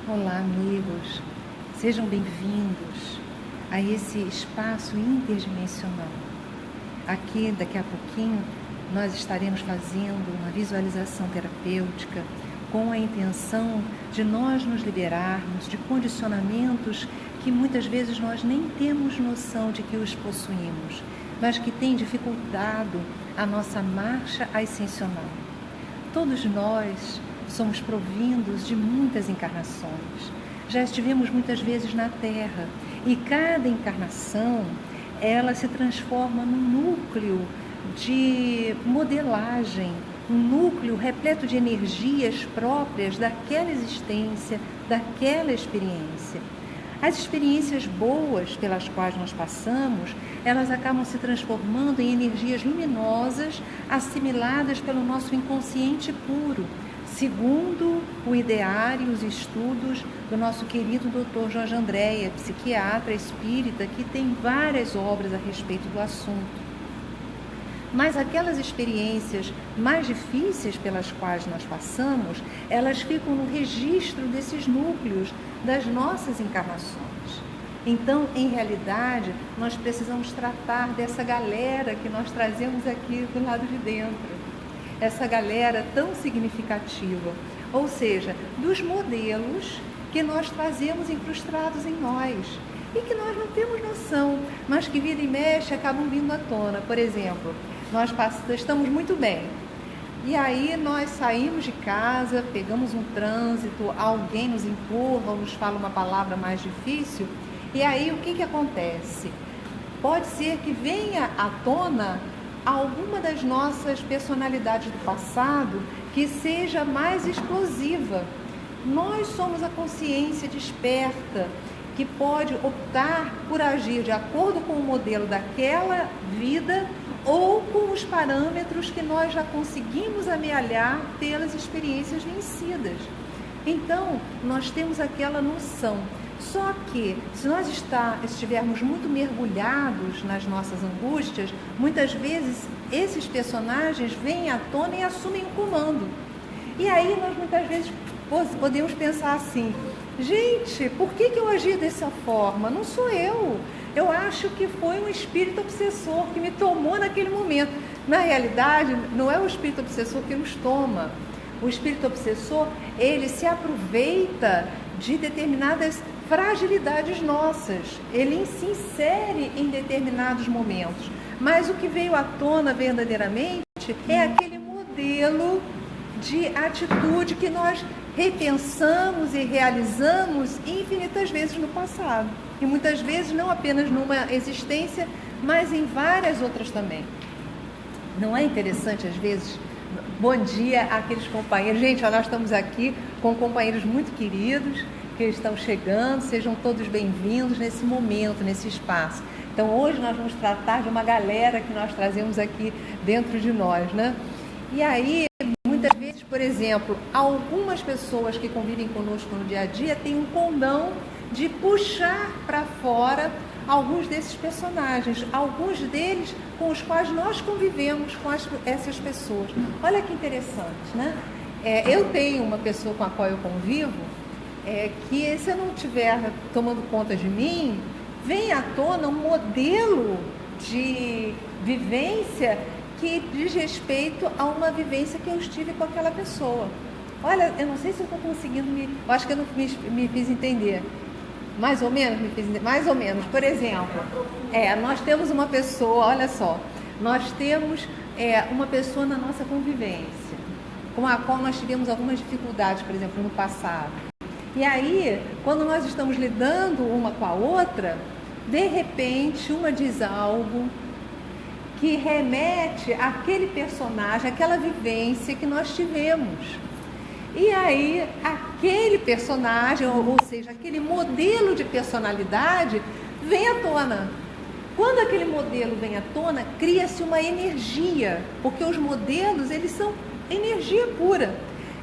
Olá, amigos. Sejam bem-vindos a esse espaço interdimensional. Aqui, daqui a pouquinho, nós estaremos fazendo uma visualização terapêutica com a intenção de nós nos liberarmos de condicionamentos que muitas vezes nós nem temos noção de que os possuímos, mas que têm dificultado a nossa marcha ascensional. Todos nós somos provindos de muitas encarnações. Já estivemos muitas vezes na Terra e cada encarnação, ela se transforma num núcleo de modelagem, um núcleo repleto de energias próprias daquela existência, daquela experiência. As experiências boas pelas quais nós passamos, elas acabam se transformando em energias luminosas assimiladas pelo nosso inconsciente puro, segundo o ideário e os estudos do nosso querido Dr. Jorge Andréa, psiquiatra espírita, que tem várias obras a respeito do assunto. Mas aquelas experiências mais difíceis pelas quais nós passamos, elas ficam no registro desses núcleos das nossas encarnações. Então, em realidade, nós precisamos tratar dessa galera que nós trazemos aqui do lado de dentro. Essa galera tão significativa, ou seja, dos modelos que nós trazemos incrustados em nós e que nós não temos noção, mas que vira e mexe acabam vindo à tona. Por exemplo, nós estamos muito bem e aí nós saímos de casa, pegamos um trânsito, alguém nos empurra ou nos fala uma palavra mais difícil e aí o que acontece? Pode ser que venha à tona alguma das nossas personalidades do passado que seja mais explosiva. Nós somos a consciência desperta que pode optar por agir de acordo com o modelo daquela vida ou com os parâmetros que nós já conseguimos amealhar pelas experiências vencidas. Então, nós temos aquela noção. Só que, se nós estivermos muito mergulhados nas nossas angústias, muitas vezes esses personagens vêm à tona e assumem o comando. E aí nós muitas vezes podemos pensar assim, gente, por que eu agi dessa forma? Não sou eu. Eu acho que foi um espírito obsessor que me tomou naquele momento. Na realidade, não é o espírito obsessor que nos toma. O espírito obsessor, ele se aproveita de determinadas fragilidades nossas, ele se insere em determinados momentos, mas o que veio à tona verdadeiramente é aquele modelo de atitude que nós repensamos e realizamos infinitas vezes no passado, e muitas vezes não apenas numa existência, mas em várias outras também. Não é interessante às vezes? Bom dia àqueles companheiros, gente, nós estamos aqui com companheiros muito queridos, que estão chegando, sejam todos bem-vindos nesse momento, nesse espaço. Então hoje nós vamos tratar de uma galera que nós trazemos aqui dentro de nós, né? E aí, muitas vezes, por exemplo, algumas pessoas que convivem conosco no dia a dia têm um condão de puxar para fora alguns desses personagens, alguns deles com os quais nós convivemos com essas pessoas. Olha que interessante, né? Eu tenho uma pessoa com a qual eu convivo, que se eu não estiver tomando conta de mim, vem à tona um modelo de vivência que diz respeito a uma vivência que eu estive com aquela pessoa. Olha, eu não sei se eu estou conseguindo eu acho que eu não me fiz entender. Mais ou menos me fiz entender. Mais ou menos. Por exemplo, nós temos uma pessoa, olha só, nós temos uma pessoa na nossa convivência, com a qual nós tivemos algumas dificuldades, por exemplo, no passado. E aí, quando nós estamos lidando uma com a outra, de repente, uma diz algo que remete àquele personagem, àquela vivência que nós tivemos. E aí, aquele personagem, ou seja, aquele modelo de personalidade, vem à tona. Quando aquele modelo vem à tona, cria-se uma energia, porque os modelos, eles são energia pura.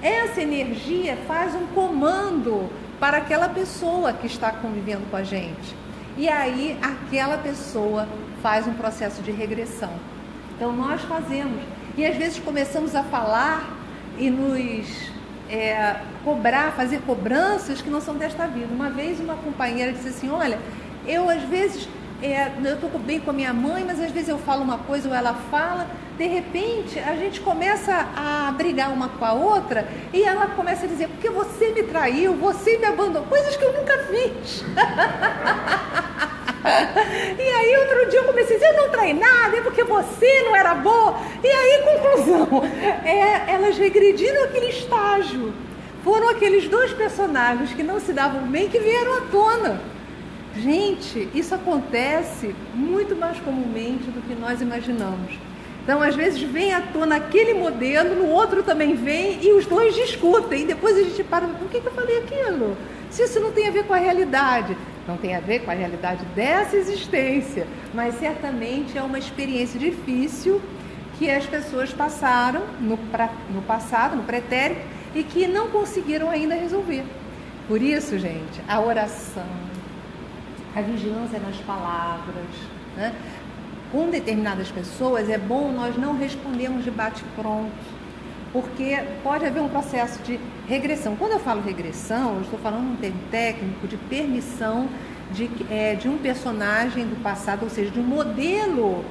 Essa energia faz um comando para aquela pessoa que está convivendo com a gente. E aí, aquela pessoa faz um processo de regressão. Então, nós fazemos. E às vezes começamos a falar e nos fazer cobranças que não são desta vida. Uma vez uma companheira disse assim, olha, eu às vezes, eu estou bem com a minha mãe, mas às vezes eu falo uma coisa ou ela fala, de repente a gente começa a brigar uma com a outra e ela começa a dizer, porque você me traiu, você me abandonou, coisas que eu nunca fiz. E aí outro dia eu comecei a dizer, eu não traí nada, é porque você não era boa. E aí, conclusão, elas regrediram aquele estágio. Foram aqueles dois personagens que não se davam bem que vieram à tona. Gente, isso acontece muito mais comumente do que nós imaginamos. Então, às vezes vem à tona aquele modelo, no outro também vem e os dois discutem. E depois a gente para, por que eu falei aquilo? Se isso não tem a ver com a realidade. Não tem a ver com a realidade dessa existência, mas certamente é uma experiência difícil que as pessoas passaram no passado, no pretérito, e que não conseguiram ainda resolver. Por isso, gente, a oração, a vigilância nas palavras, né? Com determinadas pessoas é bom nós não respondermos de bate-pronto, porque pode haver um processo de regressão. Quando eu falo regressão, eu estou falando um termo técnico de permissão de um personagem do passado, ou seja, de um modelo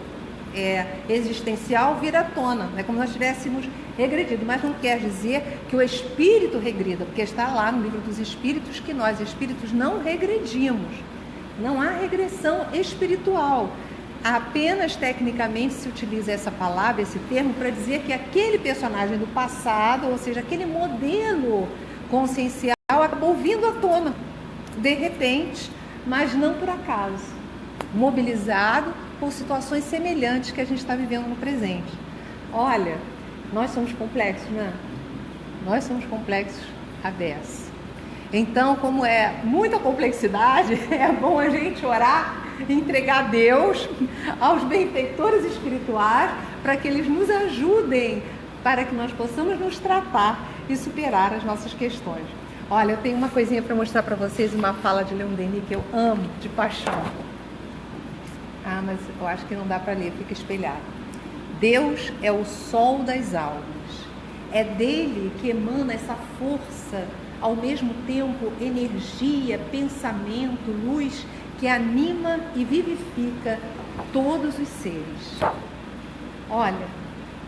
existencial vir à tona. É como se nós tivéssemos regredido, mas não quer dizer que o espírito regrida, porque está lá no livro dos espíritos que nós espíritos não regredimos. Não há regressão espiritual. Apenas tecnicamente se utiliza essa palavra, esse termo, para dizer que aquele personagem do passado, ou seja, aquele modelo consciencial, acabou vindo à tona, de repente, mas não por acaso, mobilizado por situações semelhantes que a gente está vivendo no presente. Olha, nós somos complexos, né? Nós somos complexos à beça. Então, como é muita complexidade, é bom a gente orar, entregar a Deus, aos benfeitores espirituais, para que eles nos ajudem, para que nós possamos nos tratar e superar as nossas questões. Olha, eu tenho uma coisinha para mostrar para vocês, uma fala de Leon Denis que eu amo de paixão. Ah, mas eu acho que não dá para ler, fica espelhado. Deus é o sol das almas. É dele que emana essa força, ao mesmo tempo energia, pensamento, luz, que anima e vivifica todos os seres. Olha,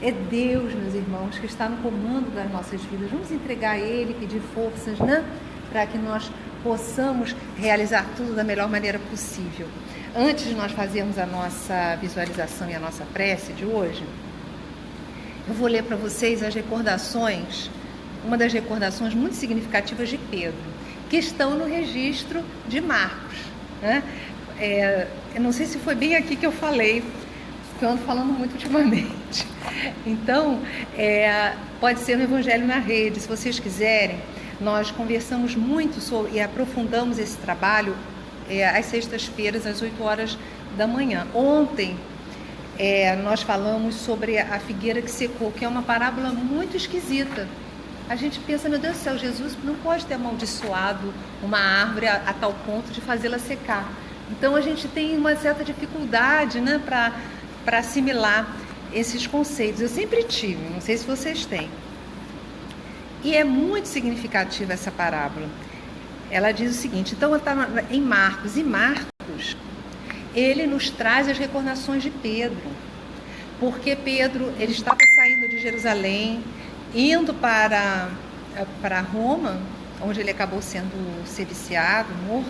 é Deus, meus irmãos, que está no comando das nossas vidas. Vamos entregar a Ele, pedir forças, né? Para que nós possamos realizar tudo da melhor maneira possível. Antes de nós fazermos a nossa visualização e a nossa prece de hoje, eu vou ler para vocês as recordações, uma das recordações muito significativas de Pedro, que estão no registro de Marcos, né? Eu não sei se foi bem aqui que eu falei, porque eu ando falando muito ultimamente. Então, pode ser no Evangelho na Rede, se vocês quiserem. Nós conversamos muito sobre, e aprofundamos esse trabalho às sextas-feiras, às 8 horas da manhã. Ontem, nós falamos sobre a figueira que secou, que é uma parábola muito esquisita. A gente pensa, meu Deus do céu, Jesus não pode ter amaldiçoado uma árvore a tal ponto de fazê-la secar. Então, a gente tem uma certa dificuldade, né, para assimilar esses conceitos. Eu sempre tive, não sei se vocês têm. E é muito significativa essa parábola. Ela diz o seguinte, então está em Marcos, e Marcos, ele nos traz as recordações de Pedro, porque Pedro, ele estava saindo de Jerusalém, indo para Roma, onde ele acabou sendo sediciado, morto.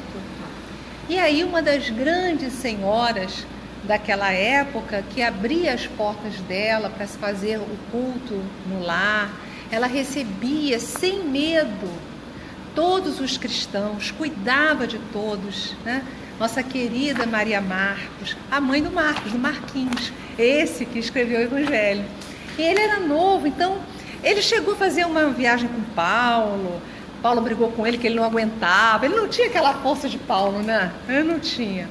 E aí uma das grandes senhoras daquela época, que abria as portas dela para se fazer o culto no lar, ela recebia sem medo todos os cristãos, cuidava de todos, né? Nossa querida Maria Marcos, a mãe do Marcos, do Marquinhos, esse que escreveu o Evangelho. E ele era novo, então ele chegou a fazer uma viagem com Paulo. Paulo brigou com ele que ele não aguentava, ele não tinha aquela força de Paulo, né? Ele não tinha.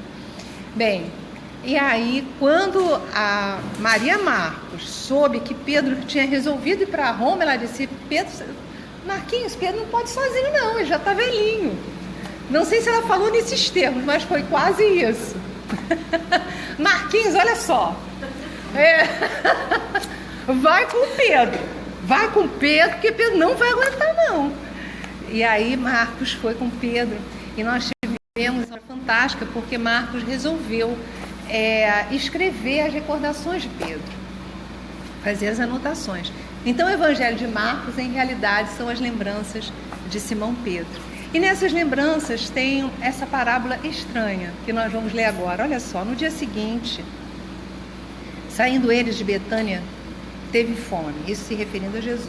Bem, e aí quando a Maria Marcos soube que Pedro tinha resolvido ir para Roma, ela disse, Marquinhos, Pedro não pode ir sozinho não, ele já está velhinho. Não sei se ela falou nesses termos, mas foi quase isso. Marquinhos, olha só, vai com o Pedro, vai com Pedro, porque Pedro não vai aguentar não. E aí Marcos foi com Pedro, e nós tivemos uma fantástica, porque Marcos resolveu escrever as recordações de Pedro, fazer as anotações. Então o Evangelho de Marcos, em realidade, são as lembranças de Simão Pedro. E nessas lembranças tem essa parábola estranha, que nós vamos ler agora. Olha só, no dia seguinte, saindo eles de Betânia, teve fome, isso se referindo a Jesus.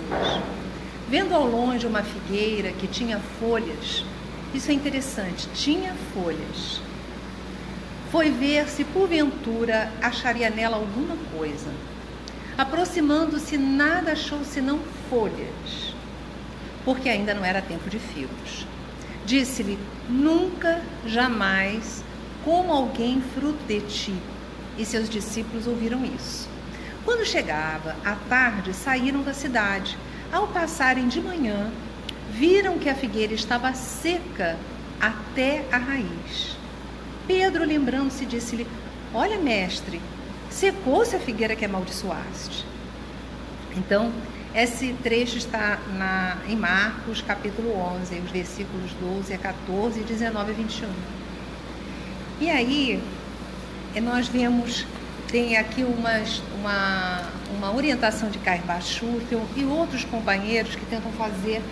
Vendo ao longe uma figueira que tinha folhas, isso é interessante, tinha folhas. Foi ver se porventura acharia nela alguma coisa. Aproximando-se, nada achou senão folhas, porque ainda não era tempo de figos. Disse-lhe: nunca, jamais, coma alguém fruto de ti. E seus discípulos ouviram isso. Quando chegava a tarde, saíram da cidade. Ao passarem de manhã, viram que a figueira estava seca até a raiz. Pedro, lembrando-se, disse-lhe: olha, mestre, secou-se a figueira que amaldiçoaste. Então, esse trecho está em Marcos, capítulo 11, os versículos 12 a 14, 19 a 21. E aí, nós vemos, tem aqui uma orientação de Cairbar Schutel e outros companheiros que tentam fazer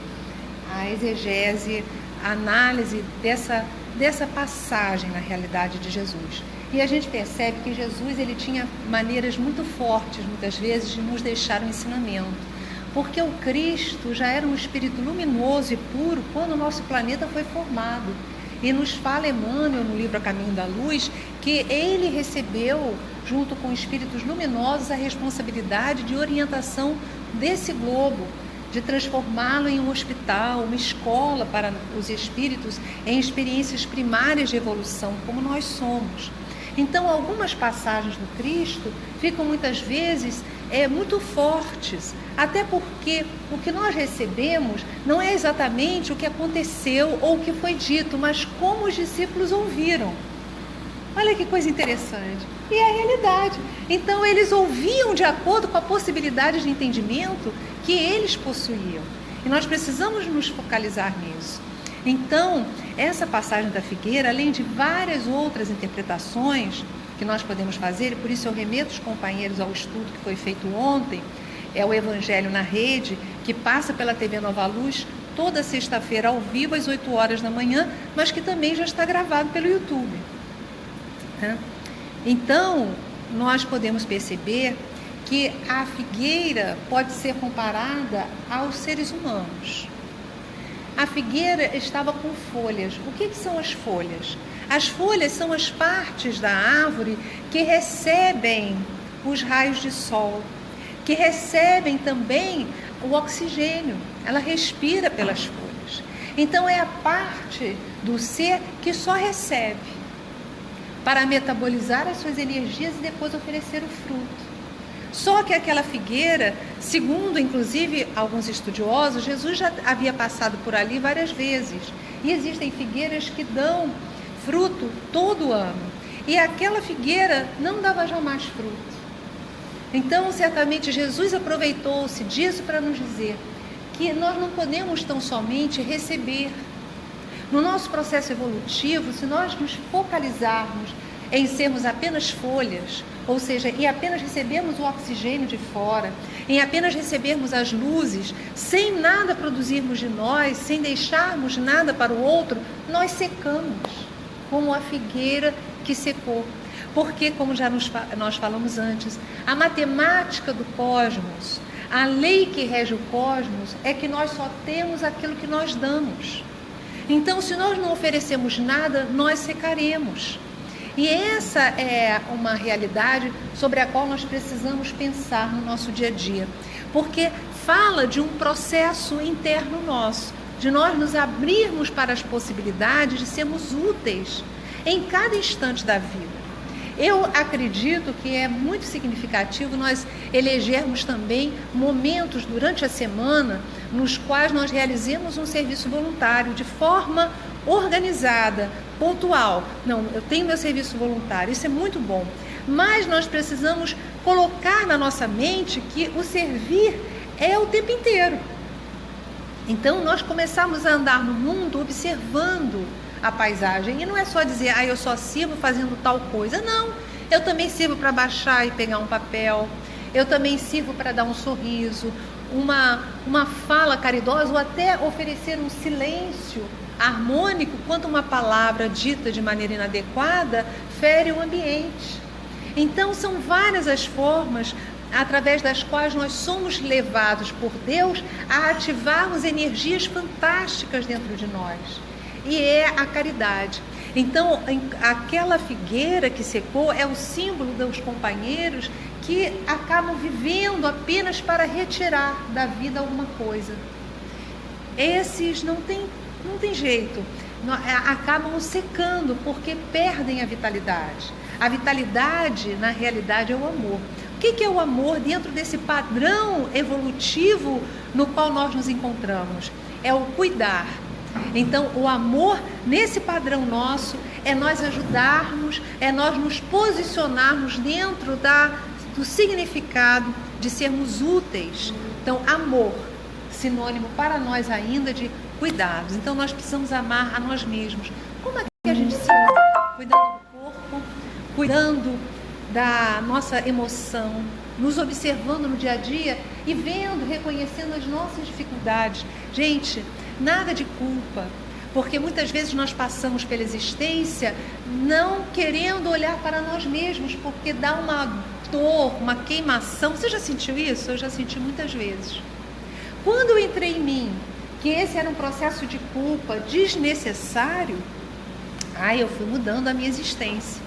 a exegese, a análise dessa passagem na realidade de Jesus. E a gente percebe que Jesus, ele tinha maneiras muito fortes, muitas vezes, de nos deixar um ensinamento. Porque o Cristo já era um espírito luminoso e puro quando o nosso planeta foi formado. E nos fala Emmanuel, no livro A Caminho da Luz, que ele recebeu, junto com espíritos luminosos, a responsabilidade de orientação desse globo, de transformá-lo em um hospital, uma escola para os espíritos, em experiências primárias de evolução, como nós somos. Então, algumas passagens do Cristo ficam muitas vezes muito fortes, até porque o que nós recebemos não é exatamente o que aconteceu ou o que foi dito, mas como os discípulos ouviram. Olha que coisa interessante. E é a realidade. Então, eles ouviam de acordo com a possibilidade de entendimento que eles possuíam. E nós precisamos nos focalizar nisso. Então, essa passagem da figueira, além de várias outras interpretações que nós podemos fazer, e por isso eu remeto os companheiros ao estudo que foi feito ontem, é o Evangelho na Rede, que passa pela TV Nova Luz toda sexta-feira ao vivo às 8 horas da manhã, mas que também já está gravado pelo YouTube. Então, nós podemos perceber que a figueira pode ser comparada aos seres humanos. A figueira estava com folhas. O que são as folhas? As folhas são as partes da árvore que recebem os raios de sol, que recebem também o oxigênio. Ela respira pelas folhas. Então, é a parte do ser que só recebe para metabolizar as suas energias e depois oferecer o fruto. Só que aquela figueira, segundo inclusive alguns estudiosos, Jesus já havia passado por ali várias vezes. E existem figueiras que dão fruto todo ano. E aquela figueira não dava jamais fruto. Então, certamente, Jesus aproveitou-se disso para nos dizer que nós não podemos tão somente receber. No nosso processo evolutivo, se nós nos focalizarmos em sermos apenas folhas, ou seja, em apenas recebermos o oxigênio de fora, em apenas recebermos as luzes, sem nada produzirmos de nós, sem deixarmos nada para o outro, nós secamos, como a figueira que secou. Porque, como já nós falamos antes, a matemática do cosmos, a lei que rege o cosmos, é que nós só temos aquilo que nós damos. Então, se nós não oferecemos nada, nós secaremos. E essa é uma realidade sobre a qual nós precisamos pensar no nosso dia a dia, porque fala de um processo interno nosso, de nós nos abrirmos para as possibilidades de sermos úteis em cada instante da vida. Eu acredito que é muito significativo nós elegermos também momentos durante a semana nos quais nós realizemos um serviço voluntário de forma organizada, pontual. Não, eu tenho meu serviço voluntário, isso é muito bom, mas nós precisamos colocar na nossa mente que o servir é o tempo inteiro. Então nós começamos a andar no mundo observando a paisagem, e não é só dizer, eu só sirvo fazendo tal coisa. Não, eu também sirvo para baixar e pegar um papel, eu também sirvo para dar um sorriso, uma fala caridosa, ou até oferecer um silêncio harmônico quando uma palavra dita de maneira inadequada fere o ambiente. Então são várias as formas através das quais nós somos levados por Deus a ativarmos energias fantásticas dentro de nós, e é a caridade. Então aquela figueira que secou é o símbolo dos companheiros que acabam vivendo apenas para retirar da vida alguma coisa. Esses não tem jeito, acabam secando porque perdem a vitalidade. A vitalidade, na realidade, é o amor. O que é o amor dentro desse padrão evolutivo no qual nós nos encontramos? É o cuidar. Então, o amor, nesse padrão nosso, é nós ajudarmos, é nós nos posicionarmos dentro do significado de sermos úteis. Então, amor, sinônimo para nós ainda de cuidados. Então, nós precisamos amar a nós mesmos. Como é que a gente se ama? Cuidando do corpo, cuidando da nossa emoção, nos observando no dia a dia e vendo, reconhecendo as nossas dificuldades. Gente, nada de culpa, porque muitas vezes nós passamos pela existência não querendo olhar para nós mesmos, porque dá uma dor, uma queimação. Você já sentiu isso? Eu já senti muitas vezes. Quando eu entrei em mim, que esse era um processo de culpa desnecessário, eu fui mudando a minha existência.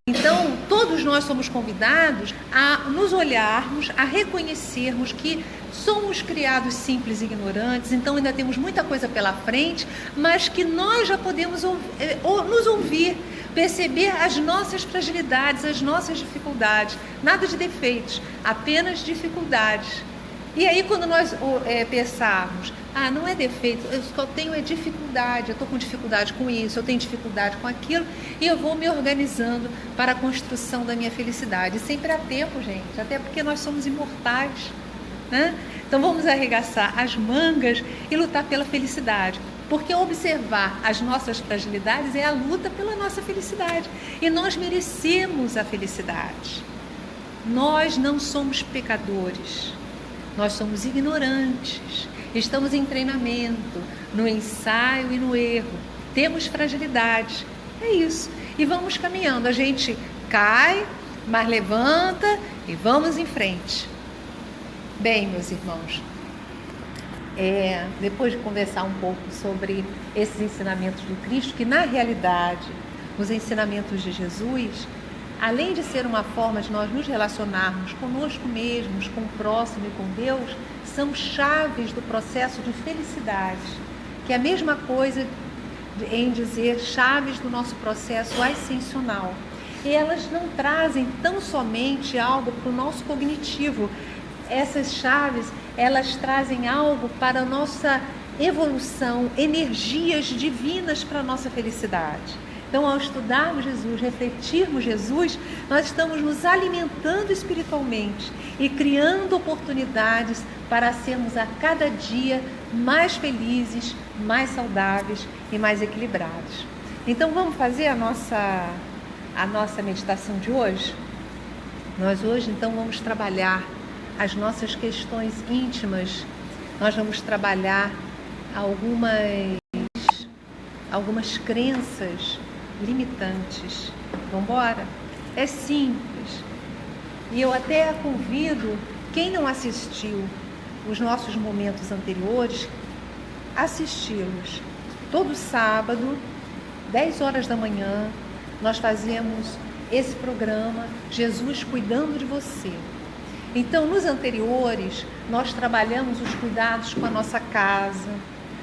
Então, todos nós somos convidados a nos olharmos, a reconhecermos que somos criados simples e ignorantes, então ainda temos muita coisa pela frente, mas que nós já podemos nos ouvir, perceber as nossas fragilidades, as nossas dificuldades, nada de defeitos, apenas dificuldades. E aí quando nós pensarmos, não é defeito, eu só tenho dificuldade, eu estou com dificuldade com isso, eu tenho dificuldade com aquilo, e eu vou me organizando para a construção da minha felicidade. Sempre há tempo, gente, até porque nós somos imortais, né? Então vamos arregaçar as mangas e lutar pela felicidade, porque observar as nossas fragilidades é a luta pela nossa felicidade, e nós merecemos a felicidade. Nós não somos pecadores, nós somos ignorantes, estamos em treinamento, no ensaio e no erro, temos fragilidades, é isso, e vamos caminhando, a gente cai, mas levanta e vamos em frente. Bem, meus irmãos, depois de conversar um pouco sobre esses ensinamentos do Cristo, que na realidade, os ensinamentos de Jesus, além de ser uma forma de nós nos relacionarmos conosco mesmos, com o próximo e com Deus, são chaves do processo de felicidade, que é a mesma coisa em dizer chaves do nosso processo ascensional. E elas não trazem tão somente algo para o nosso cognitivo. Essas chaves, elas trazem algo para a nossa evolução, energias divinas para a nossa felicidade. Então, ao estudarmos Jesus, refletirmos Jesus, nós estamos nos alimentando espiritualmente e criando oportunidades para sermos a cada dia mais felizes, mais saudáveis e mais equilibrados. Então, vamos fazer a nossa meditação de hoje? Nós hoje, então, vamos trabalhar as nossas questões íntimas. Nós vamos trabalhar algumas crenças limitantes. Vamos embora? É simples. E eu até convido quem não assistiu os nossos momentos anteriores, assisti-los. Todo sábado, 10 horas da manhã, nós fazemos esse programa Jesus Cuidando de Você. Então, nos anteriores, nós trabalhamos os cuidados com a nossa casa,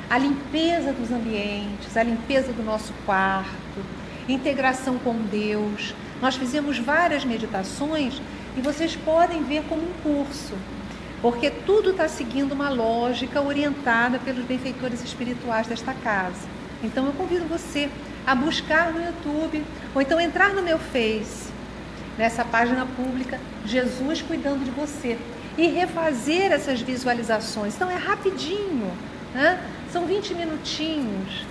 a limpeza dos ambientes, a limpeza do nosso quarto, integração com Deus. Nós fizemos várias meditações e vocês podem ver como um curso, porque tudo está seguindo uma lógica orientada pelos benfeitores espirituais desta casa. Então eu convido você a buscar no YouTube ou então entrar no meu Face, nessa página pública Jesus Cuidando de Você, e refazer essas visualizações. Então é rapidinho, né? São 20 minutinhos,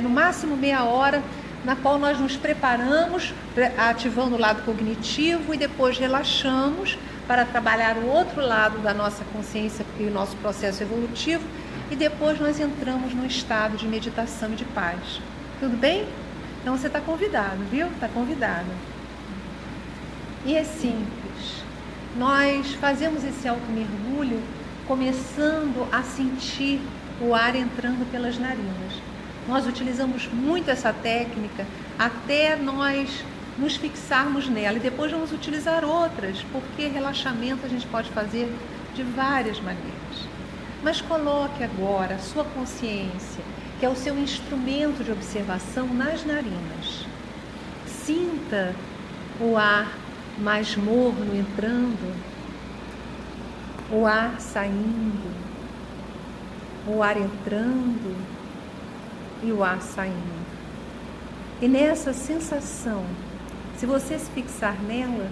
no máximo meia hora, na qual nós nos preparamos, ativando o lado cognitivo e depois relaxamos para trabalhar o outro lado da nossa consciência e o nosso processo evolutivo, e depois nós entramos num estado de meditação e de paz. Tudo bem? Então você está convidado, viu? Está convidado. E é simples. Nós fazemos esse automergulho começando a sentir o ar entrando pelas narinas. Nós utilizamos muito essa técnica até nós nos fixarmos nela, e depois vamos utilizar outras, porque relaxamento a gente pode fazer de várias maneiras. Mas coloque agora a sua consciência, que é o seu instrumento de observação, nas narinas. Sinta o ar mais morno entrando, o ar saindo, o ar entrando e o ar saindo. E nessa sensação, se você se fixar nela,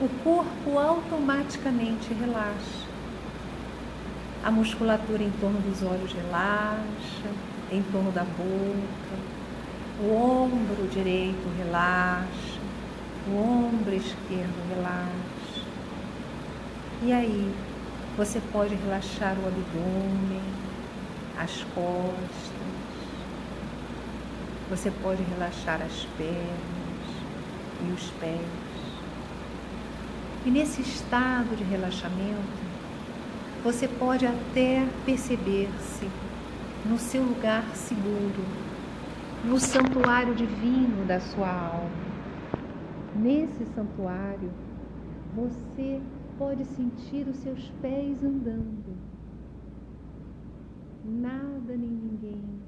o corpo automaticamente relaxa. A musculatura em torno dos olhos relaxa, em torno da boca, o ombro direito relaxa, o ombro esquerdo relaxa. E aí, você pode relaxar o abdômen, as costas, você pode relaxar as pernas e os pés. E nesse estado de relaxamento, você pode até perceber-se no seu lugar seguro, no santuário divino da sua alma. Nesse santuário, você pode sentir os seus pés andando. Nada nem ninguém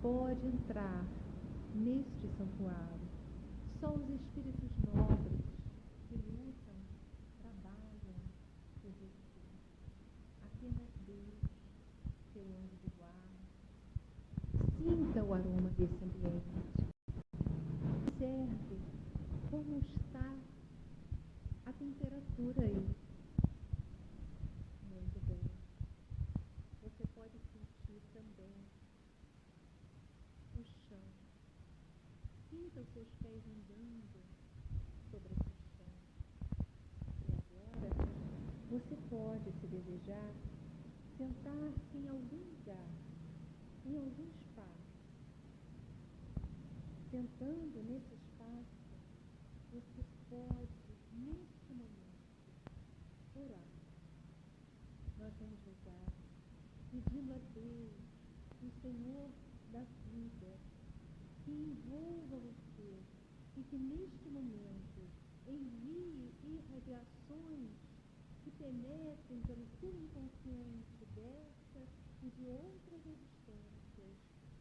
pode entrar neste santuário. Só os espíritos nobres que lutam, trabalham por você. Apenas Deus, seu anjo de guarda. Sinta o aroma desse ambiente. Observe como está a temperatura aí. Muito bem. Você pode sentir também o chão. Sinta os seus pés andando sobre esse chão. E agora, você pode, se desejar, sentar-se em algum lugar, em algum espaço. Sentando nesse espaço, você pode, neste momento, orar. Nós vamos rezar, pedindo a Deus, o Senhor da vida, que envolva você e que neste momento envie irradiações que penetrem pelo seu inconsciente desta e de outras existências,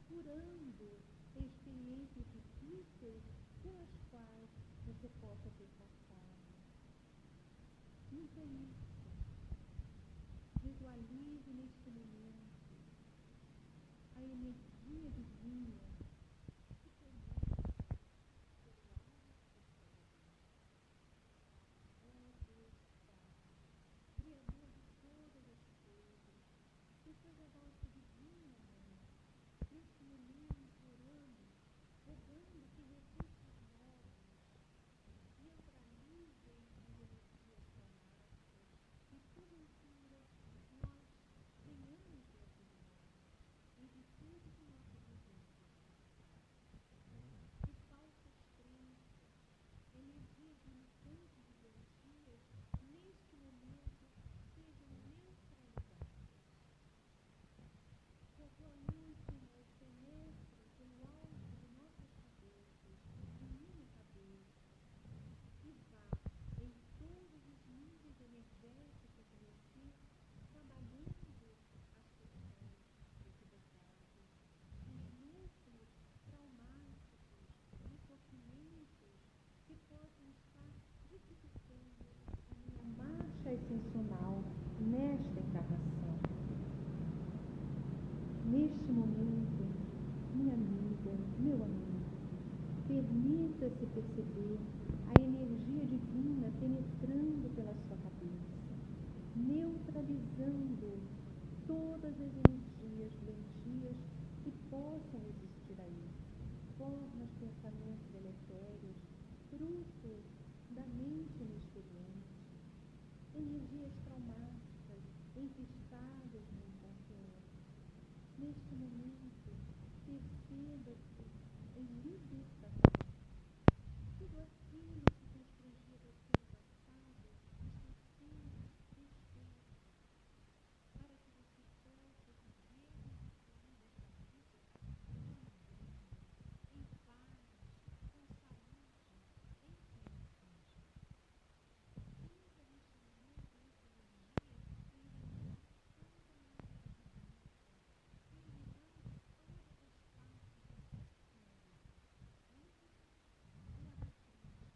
curando experiências difíceis pelas quais você possa ter passado. Sinta isso. Visualize neste momento a energia divina que penetra pelo ar do seu Ó Deus Pai, Criador de todas as coisas, que seja a vossa divina mãe, neste momento orando, rogando que recursos novos neutralizem as energias traumáticas e porventura nós tenhamos de acumular em virtude de nossas vivências passadas. Que falsas crenças, energias limitantes e doentias, neste momento sejam neutralizadas. Que a tua luz, Senhor, penetre pelo alto de nossas cabeças, de minha cabeça, e vá em todos os níveis energéticos do meu ser, trabalhando as questões equivocadas, os núcleos traumáticos e sofrimentos que possam estar dificultando a minha marcha ascensional nesta encarnação. Neste momento, minha amiga, meu amigo, permita-se perceber a energia divina penetrando pela sua cabeça, canalizando todas as energias doentias que possam existir aí, formas, pensamentos deletérios, fruto da mente inexperiente, energias traumáticas enquistadas no inconsciente. Neste momento, perceba-se em libertação. Tudo aquilo que constrangia você no passado está sendo desfeito para que você possa viver e usufruir desta vida plena, em paz, com saúde, em plenitude. Sinta neste momento essa energia iluminando cada área da vida, iluminando todas as partes da sua psique. Lembre-se do Araquém,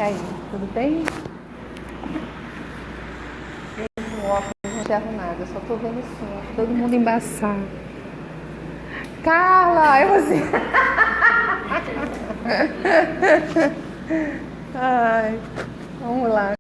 E aí, tudo bem? No óculos não enxergo nada, só tô vendo assim, todo mundo embaçado. Carla, é você. Ai, vamos lá.